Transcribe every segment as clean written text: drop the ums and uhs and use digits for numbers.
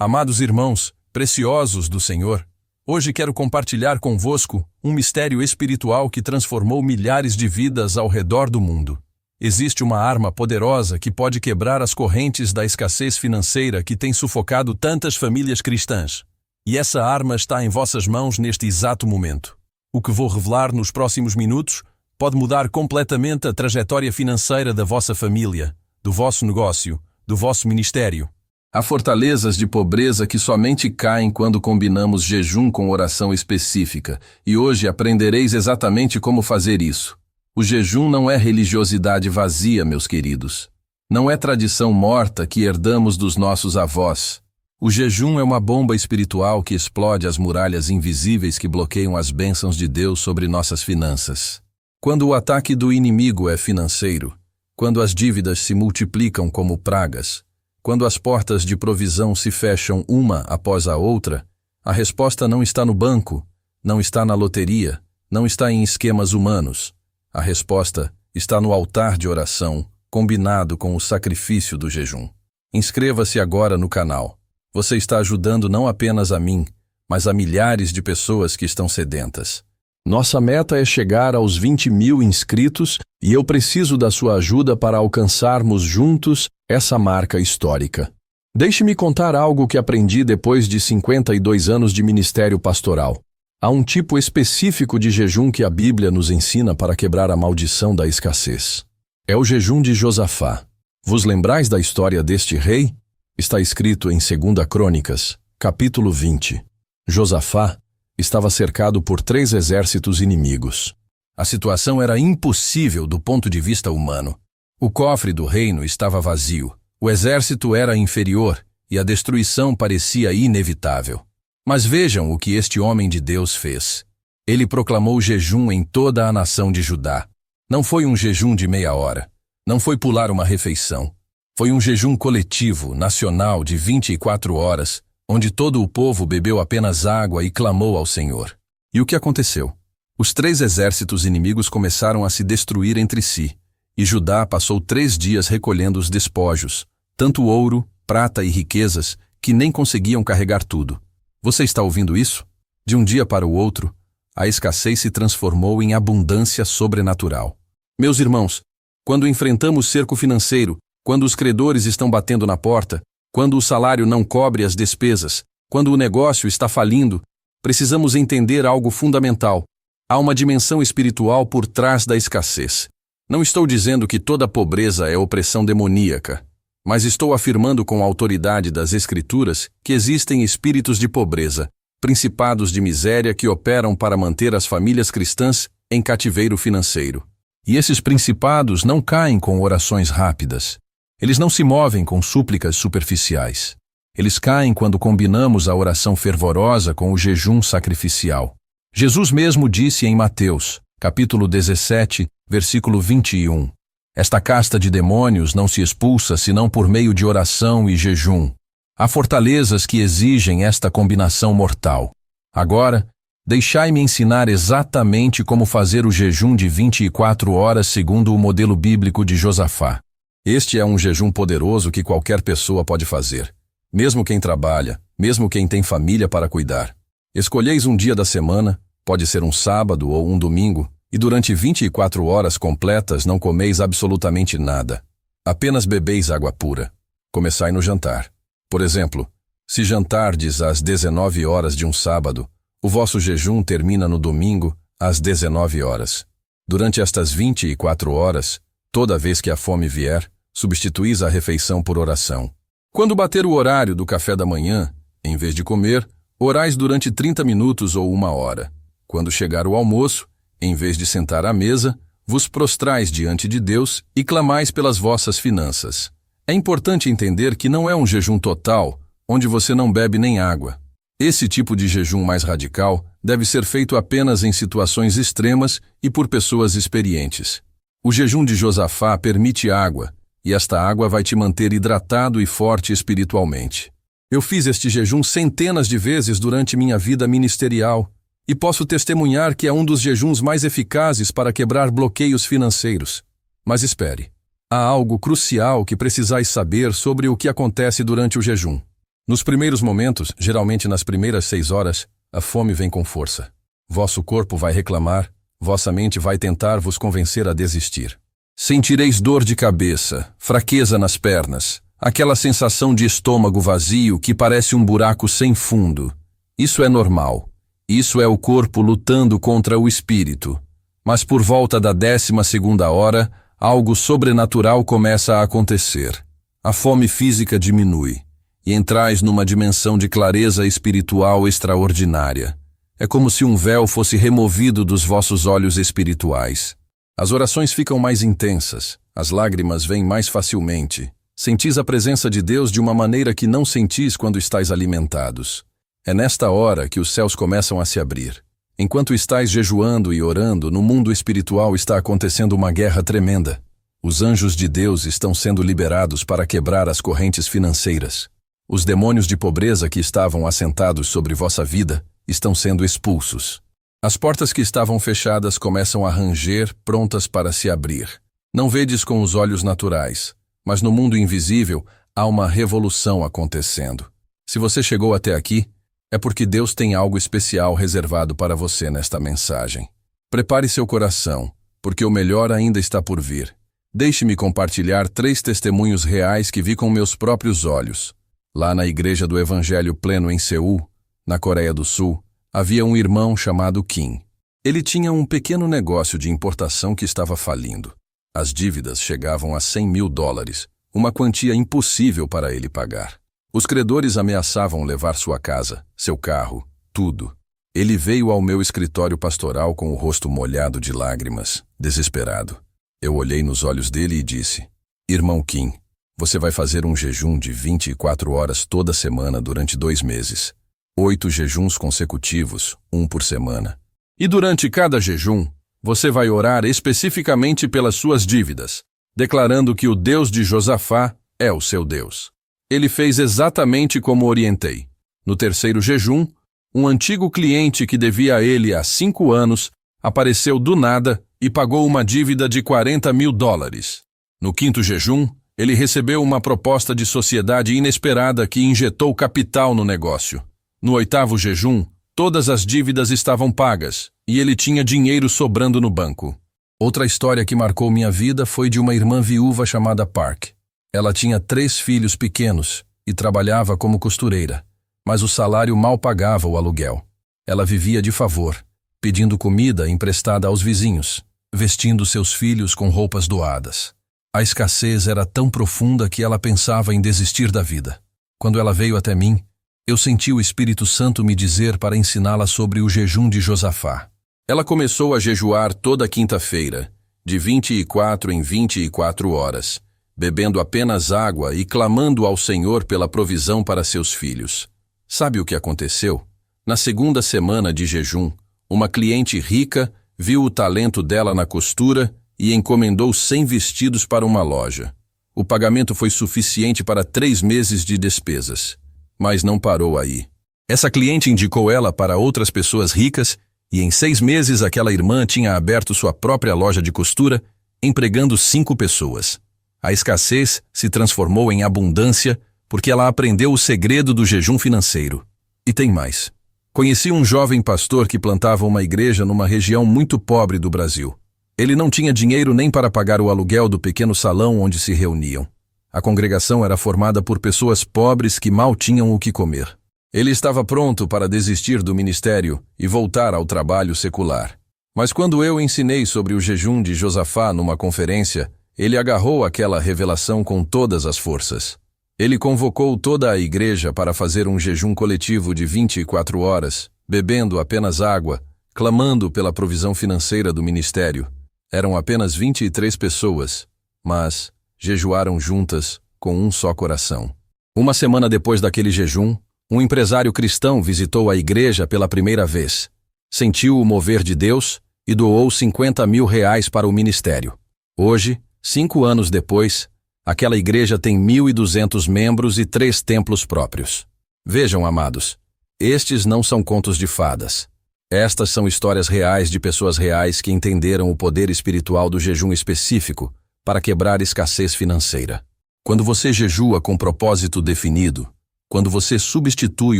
Amados irmãos, preciosos do Senhor, hoje quero compartilhar convosco um mistério espiritual que transformou milhares de vidas ao redor do mundo. Existe uma arma poderosa que pode quebrar as correntes da escassez financeira que tem sufocado tantas famílias cristãs. E essa arma está em vossas mãos neste exato momento. O que vou revelar nos próximos minutos pode mudar completamente a trajetória financeira da vossa família, do vosso negócio, do vosso ministério. Há fortalezas de pobreza que somente caem quando combinamos jejum com oração específica, e hoje aprendereis exatamente como fazer isso. O jejum não é religiosidade vazia, meus queridos. Não é tradição morta que herdamos dos nossos avós. O jejum é uma bomba espiritual que explode as muralhas invisíveis que bloqueiam as bênçãos de Deus sobre nossas finanças. Quando o ataque do inimigo é financeiro, quando as dívidas se multiplicam como pragas, quando as portas de provisão se fecham uma após a outra, a resposta não está no banco, não está na loteria, não está em esquemas humanos. A resposta está no altar de oração, combinado com o sacrifício do jejum. Inscreva-se agora no canal. Você está ajudando não apenas a mim, mas a milhares de pessoas que estão sedentas. Nossa meta é chegar aos 20 mil inscritos e eu preciso da sua ajuda para alcançarmos juntos essa marca histórica. Deixe-me contar algo que aprendi depois de 52 anos de ministério pastoral. Há um tipo específico de jejum que a Bíblia nos ensina para quebrar a maldição da escassez. É o jejum de Josafá. Vos lembrais da história deste rei? Está escrito em 2 Crônicas, capítulo 20. Josafá estava cercado por 3 exércitos inimigos. A situação era impossível do ponto de vista humano. O cofre do reino estava vazio, o exército era inferior e a destruição parecia inevitável. Mas vejam o que este homem de Deus fez. Ele proclamou jejum em toda a nação de Judá. Não foi um jejum de meia hora. Não foi pular uma refeição. Foi um jejum coletivo, nacional, de 24 horas, onde todo o povo bebeu apenas água e clamou ao Senhor. E o que aconteceu? Os 3 exércitos inimigos começaram a se destruir entre si, e Judá passou 3 dias recolhendo os despojos, tanto ouro, prata e riquezas, que nem conseguiam carregar tudo. Você está ouvindo isso? De um dia para o outro, a escassez se transformou em abundância sobrenatural. Meus irmãos, quando enfrentamos cerco financeiro, quando os credores estão batendo na porta, quando o salário não cobre as despesas, quando o negócio está falindo, precisamos entender algo fundamental. Há uma dimensão espiritual por trás da escassez. Não estou dizendo que toda pobreza é opressão demoníaca, mas estou afirmando com a autoridade das Escrituras que existem espíritos de pobreza, principados de miséria que operam para manter as famílias cristãs em cativeiro financeiro. E esses principados não caem com orações rápidas. Eles não se movem com súplicas superficiais. Eles caem quando combinamos a oração fervorosa com o jejum sacrificial. Jesus mesmo disse em Mateus, capítulo 17, versículo 21, esta casta de demônios não se expulsa senão por meio de oração e jejum. Há fortalezas que exigem esta combinação mortal. Agora, deixai-me ensinar exatamente como fazer o jejum de 24 horas segundo o modelo bíblico de Josafá. Este é um jejum poderoso que qualquer pessoa pode fazer, mesmo quem trabalha, mesmo quem tem família para cuidar. Escolheis um dia da semana, pode ser um sábado ou um domingo, e durante 24 horas completas não comeis absolutamente nada. Apenas bebeis água pura. Começai no jantar. Por exemplo, se jantardes às 19 horas de um sábado, o vosso jejum termina no domingo às 19 horas. Durante estas 24 horas, toda vez que a fome vier, substituís a refeição por oração. Quando bater o horário do café da manhã, em vez de comer, orais durante 30 minutos ou 1 hora. Quando chegar o almoço, em vez de sentar à mesa, vos prostrais diante de Deus e clamais pelas vossas finanças. É importante entender que não é um jejum total, onde você não bebe nem água. Esse tipo de jejum mais radical deve ser feito apenas em situações extremas e por pessoas experientes. O jejum de Josafá permite água, e esta água vai te manter hidratado e forte espiritualmente. Eu fiz este jejum centenas de vezes durante minha vida ministerial, e posso testemunhar que é um dos jejuns mais eficazes para quebrar bloqueios financeiros. Mas espere, há algo crucial que precisais saber sobre o que acontece durante o jejum. Nos primeiros momentos, geralmente nas primeiras 6 horas, a fome vem com força. Vosso corpo vai reclamar, vossa mente vai tentar vos convencer a desistir. Sentireis dor de cabeça, fraqueza nas pernas, aquela sensação de estômago vazio que parece um buraco sem fundo. Isso é normal. Isso é o corpo lutando contra o espírito. Mas por volta da 12ª hora, algo sobrenatural começa a acontecer. A fome física diminui, e entrais numa dimensão de clareza espiritual extraordinária. É como se um véu fosse removido dos vossos olhos espirituais. As orações ficam mais intensas, as lágrimas vêm mais facilmente. Sentis a presença de Deus de uma maneira que não sentis quando estáis alimentados. É nesta hora que os céus começam a se abrir. Enquanto estáis jejuando e orando, no mundo espiritual está acontecendo uma guerra tremenda. Os anjos de Deus estão sendo liberados para quebrar as correntes financeiras. Os demônios de pobreza que estavam assentados sobre vossa vida estão sendo expulsos. As portas que estavam fechadas começam a ranger, prontas para se abrir. Não vedes com os olhos naturais, mas no mundo invisível há uma revolução acontecendo. Se você chegou até aqui, é porque Deus tem algo especial reservado para você nesta mensagem. Prepare seu coração, porque o melhor ainda está por vir. Deixe-me compartilhar 3 testemunhos reais que vi com meus próprios olhos. Lá na Igreja do Evangelho Pleno em Seul, na Coreia do Sul, havia um irmão chamado Kim. Ele tinha um pequeno negócio de importação que estava falindo. As dívidas chegavam a $100.000, uma quantia impossível para ele pagar. Os credores ameaçavam levar sua casa, seu carro, tudo. Ele veio ao meu escritório pastoral com o rosto molhado de lágrimas, desesperado. Eu olhei nos olhos dele e disse: Irmão Kim, você vai fazer um jejum de 24 horas toda semana durante 2 meses. 8 jejuns consecutivos, 1 por semana. E durante cada jejum, você vai orar especificamente pelas suas dívidas, declarando que o Deus de Josafá é o seu Deus. Ele fez exatamente como orientei. No terceiro jejum, um antigo cliente que devia a ele há 5 anos apareceu do nada e pagou uma dívida de $40.000. No quinto jejum, ele recebeu uma proposta de sociedade inesperada que injetou capital no negócio. No 8º jejum, todas as dívidas estavam pagas e ele tinha dinheiro sobrando no banco. Outra história que marcou minha vida foi de uma irmã viúva chamada Park. Ela tinha 3 filhos pequenos e trabalhava como costureira, mas o salário mal pagava o aluguel. Ela vivia de favor, pedindo comida emprestada aos vizinhos, vestindo seus filhos com roupas doadas. A escassez era tão profunda que ela pensava em desistir da vida. Quando ela veio até mim, eu senti o Espírito Santo me dizer para ensiná-la sobre o jejum de Josafá. Ela começou a jejuar toda quinta-feira, de 24 em 24 horas, bebendo apenas água e clamando ao Senhor pela provisão para seus filhos. Sabe o que aconteceu? Na segunda semana de jejum, uma cliente rica viu o talento dela na costura e encomendou 100 vestidos para uma loja. O pagamento foi suficiente para 3 meses de despesas. Mas não parou aí. Essa cliente indicou ela para outras pessoas ricas e em 6 meses aquela irmã tinha aberto sua própria loja de costura, empregando 5 pessoas. A escassez se transformou em abundância porque ela aprendeu o segredo do jejum financeiro. E tem mais. Conheci um jovem pastor que plantava uma igreja numa região muito pobre do Brasil. Ele não tinha dinheiro nem para pagar o aluguel do pequeno salão onde se reuniam. A congregação era formada por pessoas pobres que mal tinham o que comer. Ele estava pronto para desistir do ministério e voltar ao trabalho secular. Mas quando eu ensinei sobre o jejum de Josafá numa conferência, ele agarrou aquela revelação com todas as forças. Ele convocou toda a igreja para fazer um jejum coletivo de 24 horas, bebendo apenas água, clamando pela provisão financeira do ministério. Eram apenas 23 pessoas, mas jejuaram juntas com um só coração. Uma semana depois daquele jejum, um empresário cristão visitou a igreja pela primeira vez. Sentiu o mover de Deus e doou R$50.000 para o ministério. Hoje, 5 anos depois, aquela igreja tem 1.200 membros e 3 templos próprios. Vejam, amados, estes não são contos de fadas. Estas são histórias reais de pessoas reais que entenderam o poder espiritual do jejum específico para quebrar escassez financeira. Quando você jejua com propósito definido, Quando você substitui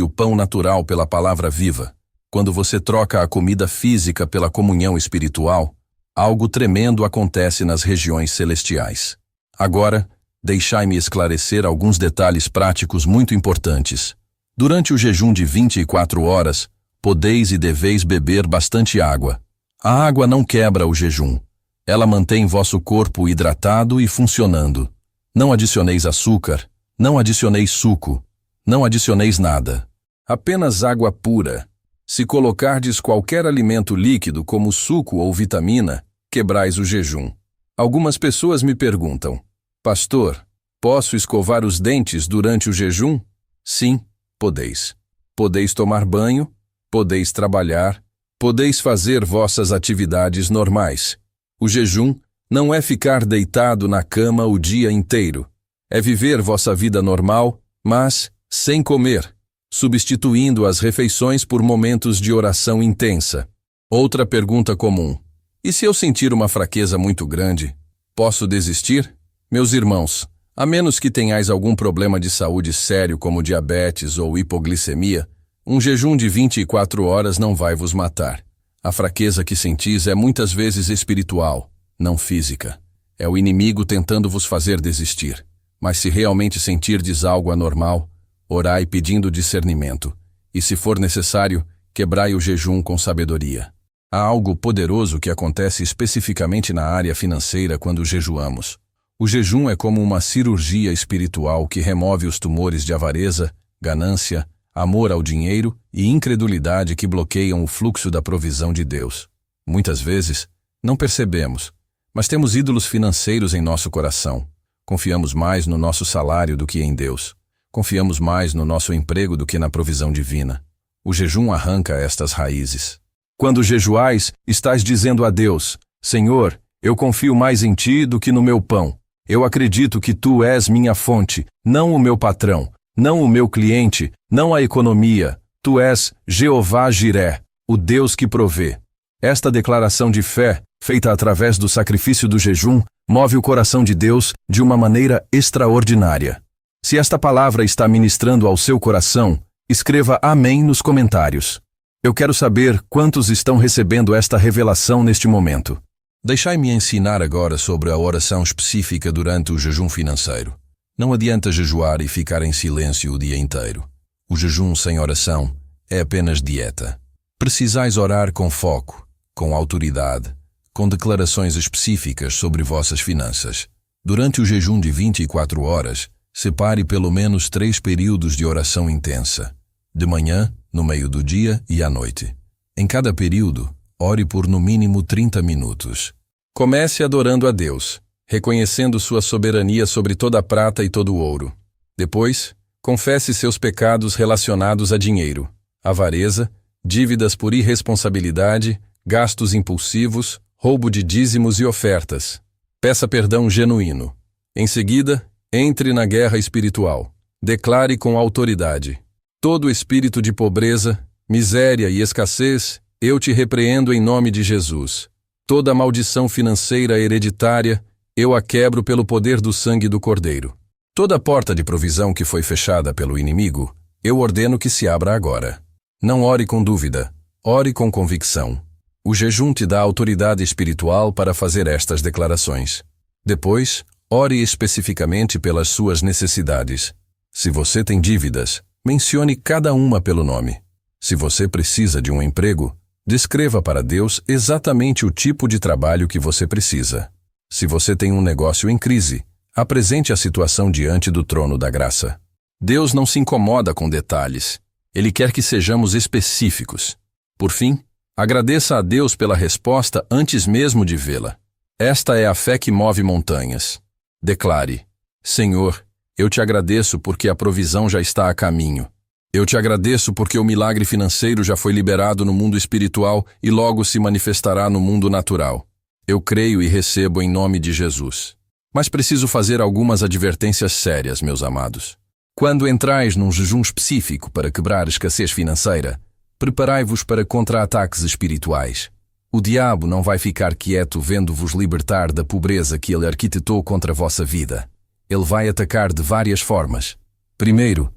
o pão natural pela palavra viva, quando você troca a comida física pela comunhão espiritual, algo tremendo acontece nas regiões celestiais. Agora, deixai-me esclarecer alguns detalhes práticos muito importantes. Durante o jejum de 24 horas, podeis e deveis beber bastante água. A água não quebra o jejum. Ela mantém vosso corpo hidratado e funcionando. Não adicioneis açúcar, não adicioneis suco, não adicioneis nada. Apenas água pura. Se colocardes qualquer alimento líquido como suco ou vitamina, quebrais o jejum. Algumas pessoas me perguntam: Pastor, posso escovar os dentes durante o jejum? Sim, podeis. Podeis tomar banho, podeis trabalhar, podeis fazer vossas atividades normais. O jejum não é ficar deitado na cama o dia inteiro. É viver vossa vida normal, mas sem comer, substituindo as refeições por momentos de oração intensa. Outra pergunta comum: e se eu sentir uma fraqueza muito grande, posso desistir? Meus irmãos, a menos que tenhais algum problema de saúde sério como diabetes ou hipoglicemia, um jejum de 24 horas não vai vos matar. A fraqueza que sentis é muitas vezes espiritual, não física. É o inimigo tentando vos fazer desistir. Mas se realmente sentirdes algo anormal, orai pedindo discernimento, e se for necessário, quebrai o jejum com sabedoria. Há algo poderoso que acontece especificamente na área financeira quando jejuamos. O jejum é como uma cirurgia espiritual que remove os tumores de avareza, ganância, amor ao dinheiro e incredulidade que bloqueiam o fluxo da provisão de Deus. Muitas vezes, não percebemos, mas temos ídolos financeiros em nosso coração. Confiamos mais no nosso salário do que em Deus. Confiamos mais no nosso emprego do que na provisão divina. O jejum arranca estas raízes. Quando jejuais, estais dizendo a Deus: Senhor, eu confio mais em Ti do que no meu pão. Eu acredito que Tu és minha fonte, não o meu patrão, não o meu cliente, não a economia. Tu és Jeová Jiré, o Deus que provê. Esta declaração de fé, feita através do sacrifício do jejum, move o coração de Deus de uma maneira extraordinária. Se esta palavra está ministrando ao seu coração, escreva amém nos comentários. Eu quero saber quantos estão recebendo esta revelação neste momento. Deixai-me ensinar agora sobre a oração específica durante o jejum financeiro. Não adianta jejuar e ficar em silêncio o dia inteiro. O jejum sem oração é apenas dieta. Precisais orar com foco, com autoridade, com declarações específicas sobre vossas finanças. Durante o jejum de 24 horas, separe pelo menos 3 períodos de oração intensa. De manhã, no meio do dia e à noite. Em cada período, ore por no mínimo 30 minutos. Comece adorando a Deus, reconhecendo sua soberania sobre toda a prata e todo o ouro. Depois, confesse seus pecados relacionados a dinheiro, avareza, dívidas por irresponsabilidade, gastos impulsivos, roubo de dízimos e ofertas. Peça perdão genuíno. Em seguida, entre na guerra espiritual. Declare com autoridade: todo espírito de pobreza, miséria e escassez, eu te repreendo em nome de Jesus. Toda maldição financeira hereditária, eu a quebro pelo poder do sangue do Cordeiro. Toda porta de provisão que foi fechada pelo inimigo, eu ordeno que se abra agora. Não ore com dúvida, ore com convicção. O jejum te dá autoridade espiritual para fazer estas declarações. Depois, ore especificamente pelas suas necessidades. Se você tem dívidas, mencione cada uma pelo nome. Se você precisa de um emprego, descreva para Deus exatamente o tipo de trabalho que você precisa. Se você tem um negócio em crise, apresente a situação diante do trono da graça. Deus não se incomoda com detalhes. Ele quer que sejamos específicos. Por fim, agradeça a Deus pela resposta antes mesmo de vê-la. Esta é a fé que move montanhas. Declare: Senhor, eu te agradeço porque a provisão já está a caminho. Eu te agradeço porque o milagre financeiro já foi liberado no mundo espiritual e logo se manifestará no mundo natural. Eu creio e recebo em nome de Jesus. Mas preciso fazer algumas advertências sérias, meus amados. Quando entrais num jejum específico para quebrar a escassez financeira, preparai-vos para contra-ataques espirituais. O diabo não vai ficar quieto vendo-vos libertar da pobreza que ele arquitetou contra a vossa vida. Ele vai atacar de várias formas. Primeiro,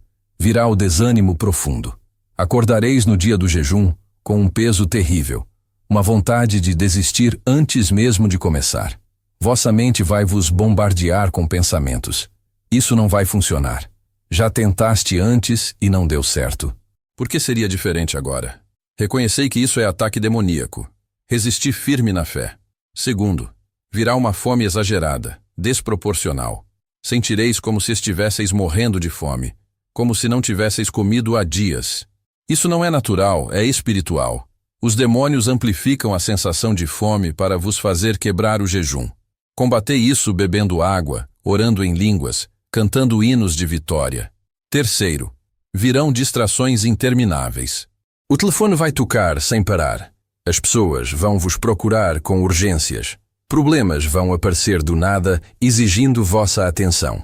Virá o desânimo profundo. Acordareis no dia do jejum com um peso terrível, uma vontade de desistir antes mesmo de começar. Vossa mente vai vos bombardear com pensamentos. Isso não vai funcionar. Já tentaste antes e não deu certo. Por que seria diferente agora? Reconhecei que isso é ataque demoníaco. Resisti firme na fé. Segundo, virá uma fome exagerada, desproporcional. Sentireis como se estivesseis morrendo de fome, como se não tivesseis comido há dias. Isso não é natural, é espiritual. Os demônios amplificam a sensação de fome para vos fazer quebrar o jejum. Combatei isso bebendo água, orando em línguas, cantando hinos de vitória. Terceiro, virão distrações intermináveis. O telefone vai tocar sem parar. As pessoas vão vos procurar com urgências. Problemas vão aparecer do nada, exigindo vossa atenção.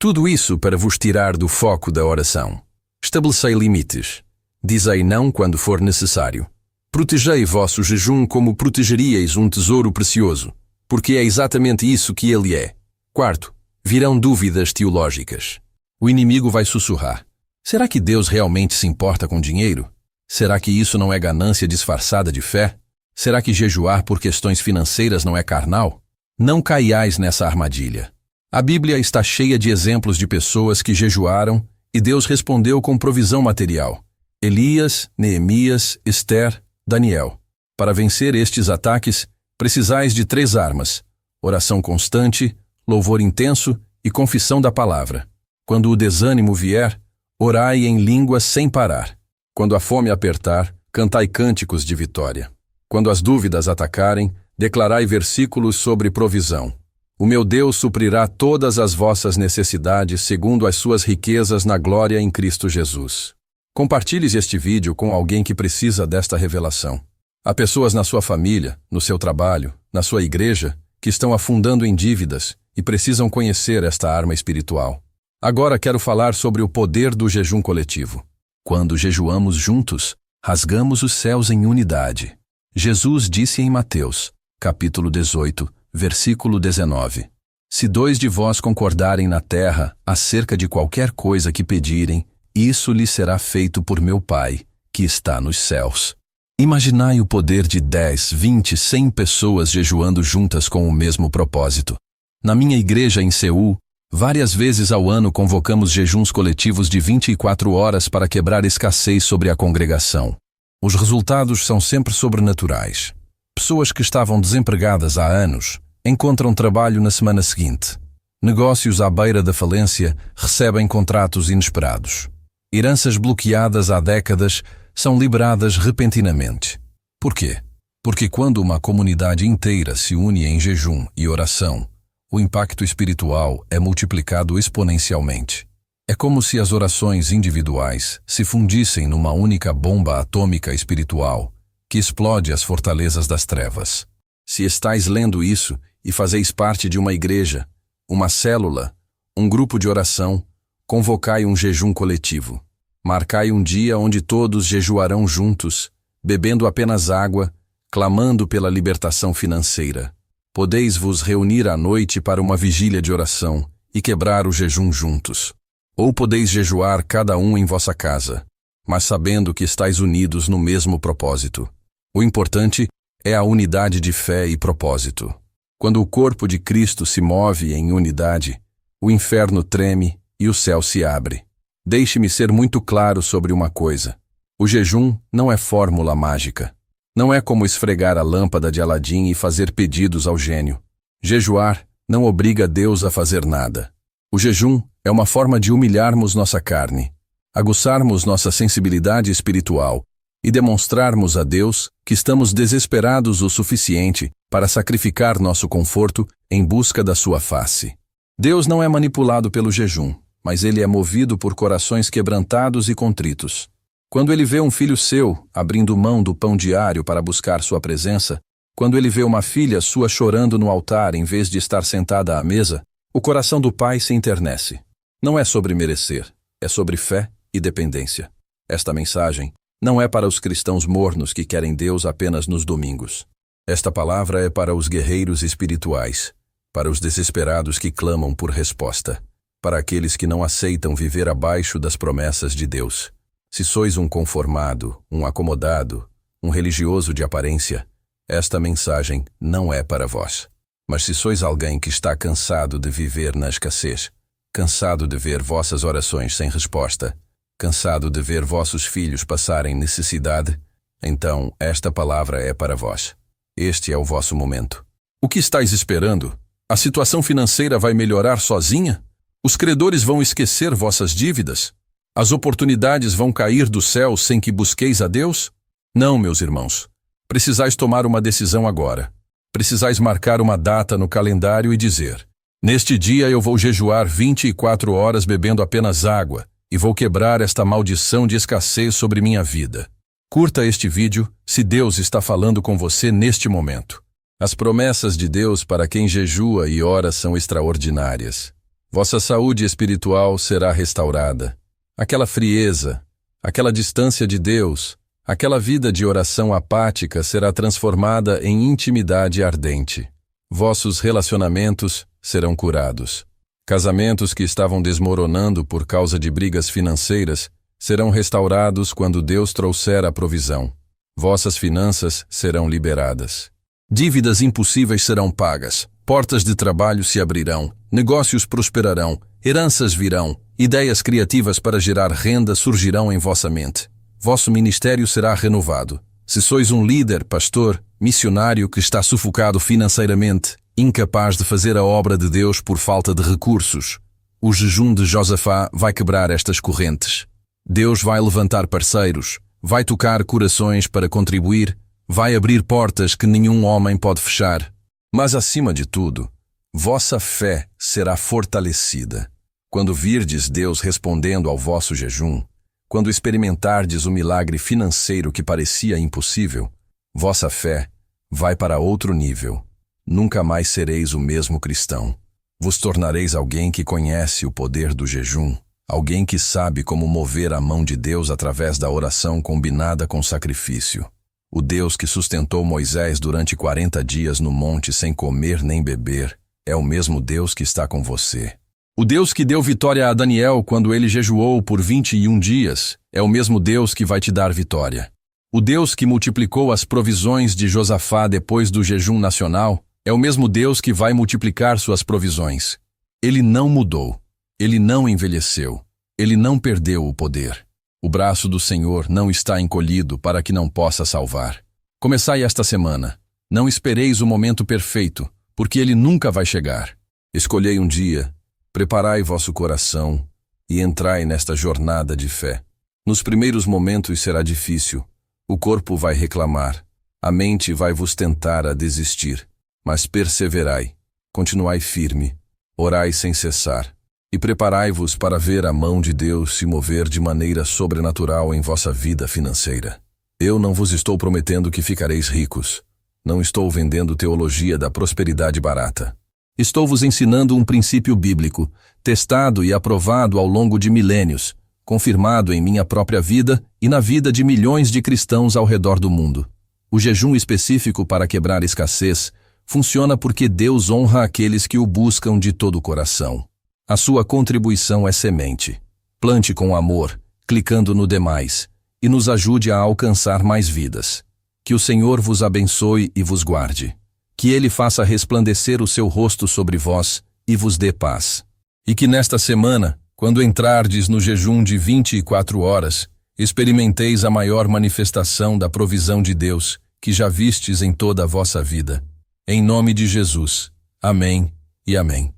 Tudo isso para vos tirar do foco da oração. Estabelecei limites. Dizei não quando for necessário. Protegei vosso jejum como protegeríeis um tesouro precioso, porque é exatamente isso que ele é. Quarto, virão dúvidas teológicas. O inimigo vai sussurrar. Será que Deus realmente se importa com dinheiro? Será que isso não é ganância disfarçada de fé? Será que jejuar por questões financeiras não é carnal? Não caiais nessa armadilha. A Bíblia está cheia de exemplos de pessoas que jejuaram e Deus respondeu com provisão material. Elias, Neemias, Ester, Daniel. Para vencer estes ataques, precisais de 3 armas: oração constante, louvor intenso e confissão da palavra. Quando o desânimo vier, orai em línguas sem parar. Quando a fome apertar, cantai cânticos de vitória. Quando as dúvidas atacarem, declarai versículos sobre provisão. O meu Deus suprirá todas as vossas necessidades segundo as suas riquezas na glória em Cristo Jesus. Compartilhe este vídeo com alguém que precisa desta revelação. Há pessoas na sua família, no seu trabalho, na sua igreja, que estão afundando em dívidas e precisam conhecer esta arma espiritual. Agora quero falar sobre o poder do jejum coletivo. Quando jejuamos juntos, rasgamos os céus em unidade. Jesus disse em Mateus, capítulo 18, versículo 19: Se 2 de vós concordarem na terra acerca de qualquer coisa que pedirem, isso lhes será feito por meu Pai, que está nos céus. Imaginai o poder de 10, 20, 100 pessoas jejuando juntas com o mesmo propósito. Na minha igreja em Seul, várias vezes ao ano convocamos jejuns coletivos de 24 horas para quebrar escassez sobre a congregação. Os resultados são sempre sobrenaturais. Pessoas que estavam desempregadas há anos encontram trabalho na semana seguinte. Negócios à beira da falência recebem contratos inesperados. Heranças bloqueadas há décadas são liberadas repentinamente. Por quê? Porque quando uma comunidade inteira se une em jejum e oração, o impacto espiritual é multiplicado exponencialmente. É como se as orações individuais se fundissem numa única bomba atômica espiritual que explode as fortalezas das trevas. Se estáis lendo isso e fazeis parte de uma igreja, uma célula, um grupo de oração, convocai um jejum coletivo. Marcai um dia onde todos jejuarão juntos, bebendo apenas água, clamando pela libertação financeira. Podeis vos reunir à noite para uma vigília de oração e quebrar o jejum juntos. Ou podeis jejuar cada um em vossa casa, mas sabendo que estáis unidos no mesmo propósito. O importante é a unidade de fé e propósito. Quando o corpo de Cristo se move em unidade, o inferno treme e o céu se abre. Deixe-me ser muito claro sobre uma coisa. O jejum não é fórmula mágica. Não é como esfregar a lâmpada de Aladim e fazer pedidos ao gênio. Jejuar não obriga Deus a fazer nada. O jejum é uma forma de humilharmos nossa carne, aguçarmos nossa sensibilidade espiritual e demonstrarmos a Deus que estamos desesperados o suficiente para sacrificar nosso conforto em busca da sua face. Deus não é manipulado pelo jejum, mas ele é movido por corações quebrantados e contritos. Quando ele vê um filho seu abrindo mão do pão diário para buscar sua presença, quando ele vê uma filha sua chorando no altar em vez de estar sentada à mesa, o coração do pai se enternece. Não é sobre merecer, é sobre fé e dependência. Esta mensagem não é para os cristãos mornos que querem Deus apenas nos domingos. Esta palavra é para os guerreiros espirituais, para os desesperados que clamam por resposta, para aqueles que não aceitam viver abaixo das promessas de Deus. Se sois um conformado, um acomodado, um religioso de aparência, esta mensagem não é para vós. Mas se sois alguém que está cansado de viver na escassez, cansado de ver vossas orações sem resposta, cansado de ver vossos filhos passarem necessidade, então esta palavra é para vós. Este é o vosso momento. O que estáis esperando? A situação financeira vai melhorar sozinha? Os credores vão esquecer vossas dívidas? As oportunidades vão cair do céu sem que busqueis a Deus? Não, meus irmãos. Precisais tomar uma decisão agora. Precisais marcar uma data no calendário e dizer: neste dia eu vou jejuar 24 horas bebendo apenas água e vou quebrar esta maldição de escassez sobre minha vida. Curta este vídeo se Deus está falando com você neste momento. As promessas de Deus para quem jejua e ora são extraordinárias. Vossa saúde espiritual será restaurada. Aquela frieza, aquela distância de Deus, aquela vida de oração apática será transformada em intimidade ardente. Vossos relacionamentos serão curados. Casamentos que estavam desmoronando por causa de brigas financeiras serão restaurados quando Deus trouxer a provisão. Vossas finanças serão liberadas. Dívidas impossíveis serão pagas. Portas de trabalho se abrirão. Negócios prosperarão. Heranças virão. Ideias criativas para gerar renda surgirão em vossa mente. Vosso ministério será renovado. Se sois um líder, pastor, missionário que está sufocado financeiramente, incapaz de fazer a obra de Deus por falta de recursos, o jejum de Josafá vai quebrar estas correntes. Deus vai levantar parceiros, vai tocar corações para contribuir, vai abrir portas que nenhum homem pode fechar. Mas acima de tudo, vossa fé será fortalecida. Quando virdes Deus respondendo ao vosso jejum, quando experimentardes o milagre financeiro que parecia impossível, vossa fé vai para outro nível. Nunca mais sereis o mesmo cristão. Vos tornareis alguém que conhece o poder do jejum, alguém que sabe como mover a mão de Deus através da oração combinada com sacrifício. O Deus que sustentou Moisés durante 40 dias no monte sem comer nem beber, é o mesmo Deus que está com você. O Deus que deu vitória a Daniel quando ele jejuou por 21 dias, é o mesmo Deus que vai te dar vitória. O Deus que multiplicou as provisões de Josafá depois do jejum nacional, é o mesmo Deus que vai multiplicar suas provisões. Ele não mudou. Ele não envelheceu. Ele não perdeu o poder. O braço do Senhor não está encolhido para que não possa salvar. Começai esta semana. Não espereis o momento perfeito, porque ele nunca vai chegar. Escolhei um dia, preparai vosso coração e entrai nesta jornada de fé. Nos primeiros momentos será difícil. O corpo vai reclamar. A mente vai vos tentar a desistir. Mas perseverai, continuai firme, orai sem cessar, e preparai-vos para ver a mão de Deus se mover de maneira sobrenatural em vossa vida financeira. Eu não vos estou prometendo que ficareis ricos. Não estou vendendo teologia da prosperidade barata. Estou vos ensinando um princípio bíblico, testado e aprovado ao longo de milênios, confirmado em minha própria vida e na vida de milhões de cristãos ao redor do mundo. O jejum específico para quebrar escassez funciona porque Deus honra aqueles que o buscam de todo o coração. A sua contribuição é semente. Plante com amor, clicando no demais, e nos ajude a alcançar mais vidas. Que o Senhor vos abençoe e vos guarde. Que Ele faça resplandecer o seu rosto sobre vós e vos dê paz. E que nesta semana, quando entrardes no jejum de 24 horas, experimenteis a maior manifestação da provisão de Deus que já vistes em toda a vossa vida. Em nome de Jesus. Amém e amém.